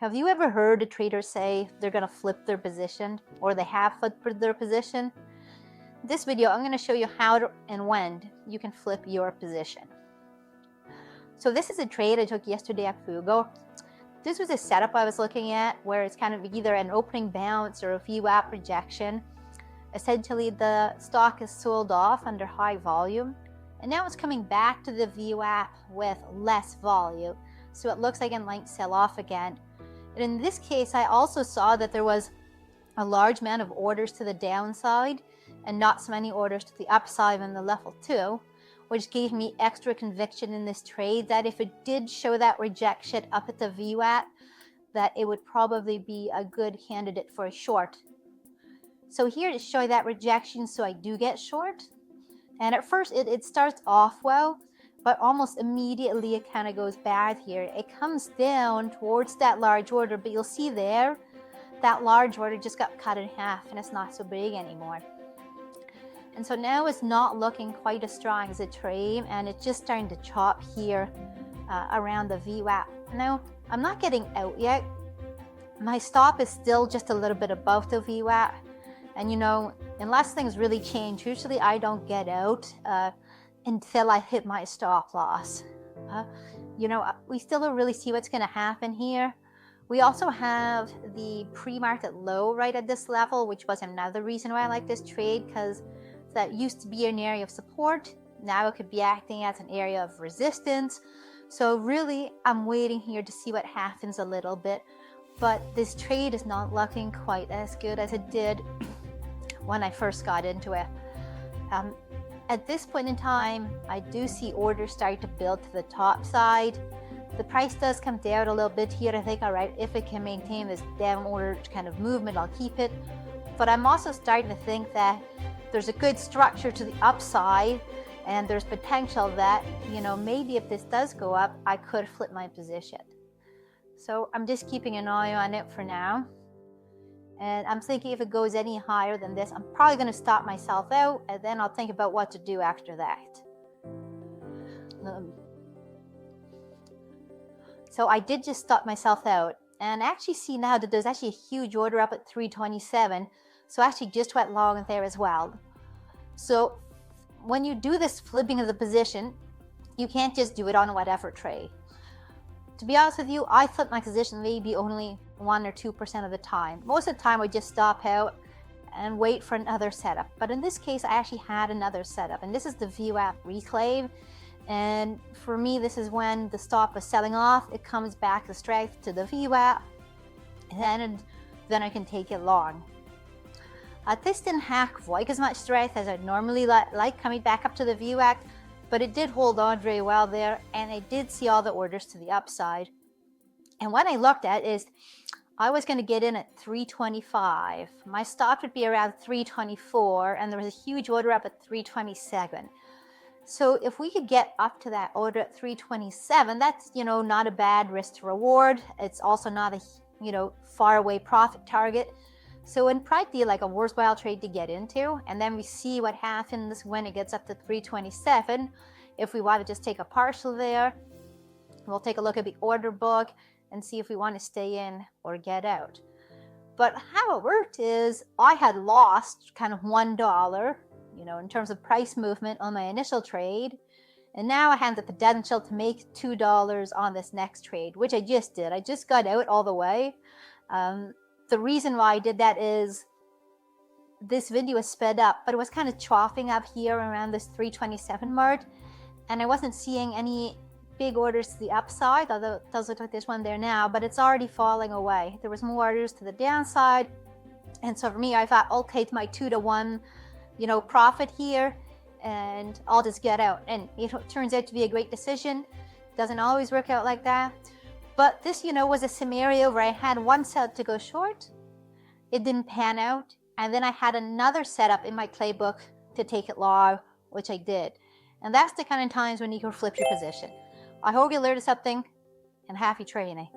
Have you ever heard a trader say they're going to flip their position or they have flipped their position? In this video, I'm going to show you how and when you can flip your position. So this is a trade I took yesterday at GOOGL. This was a setup I was looking at where it's kind of either an opening bounce or a VWAP rejection. Essentially, the stock is sold off under high volume, and now it's coming back to the VWAP with less volume. So it looks like it might sell off again. And in this case, I also saw that there was a large amount of orders to the downside and not so many orders to the upside in the level 2, which gave me extra conviction in this trade that if it did show that rejection up at the VWAP, that it would probably be a good candidate for a short. So here it's showing that rejection, so I do get short. And at first it starts off well, but almost immediately it kind of goes bad here. It comes down towards that large order, but you'll see there, that large order just got cut in half and it's not so big anymore. And so now it's not looking quite as strong as a trade, and it's just starting to chop here around the VWAP. Now, I'm not getting out yet. My stop is still just a little bit above the VWAP. And you know, unless things really change, usually I don't get out until I hit my stop loss. You know, we still don't really see what's going to happen here. We also have the pre-market low right at this level, which was another reason why I like this trade, because that used to be an area of support. Now it could be acting as an area of resistance. So really, I'm waiting here to see what happens a little bit. But this trade is not looking quite as good as it did when I first got into it. At this point in time, I do see orders start to build to the top side. The price does come down a little bit here. I think, all right, if it can maintain this downward kind of movement, I'll keep it. But I'm also starting to think that there's a good structure to the upside, and there's potential that, you know, maybe if this does go up, I could flip my position. So I'm just keeping an eye on it for now. And I'm thinking if it goes any higher than this, I'm probably going to stop myself out, and then I'll think about what to do after that. So I did just stop myself out, and I actually see now that there's actually a huge order up at 327. So I actually just went long there as well. So when you do this flipping of the position, you can't just do it on whatever trade. To be honest with you, I flip my position maybe only 1 or 2% of the time. Most of the time I just stop out and wait for another setup. But in this case, I actually had another setup, and this is the VWAP reclave. And for me, this is when the stop was selling off. It comes back to strength to the VWAP, and then I can take it long. This didn't have quite as much strength as I normally like coming back up to the VWAP, but it did hold on very well there, and I did see all the orders to the upside. And what I looked at is I was going to get in at 325. My stop would be around 324, and there was a huge order up at 327. So if we could get up to that order at 327, that's, you know, not a bad risk to reward. It's also not a, you know, far away profit target. So it'd probably be like a worthwhile trade to get into, and then we see what happens when it gets up to 327. If we want to just take a partial there, we'll take a look at the order book and see if we want to stay in or get out. But how it worked is I had lost kind of $1, you know, in terms of price movement on my initial trade, and now I have the potential to make $2 on this next trade, which I just did. I just got out all the way. The reason why I did that is this video is sped up, but it was kind of chopping up here around this 327 mark, and I wasn't seeing any big orders to the upside, although it does look like there's one there now, but it's already falling away. There was more orders to the downside, and so for me, I thought I'll take my 2-to-1, you know, profit here, and I'll just get out. And it turns out to be a great decision. Doesn't always work out like that. But this, you know, was a scenario where I had one setup to go short. It didn't pan out. And then I had another setup in my playbook to take it long, which I did. And that's the kind of times when you can flip your position. I hope you learned something, and happy trading.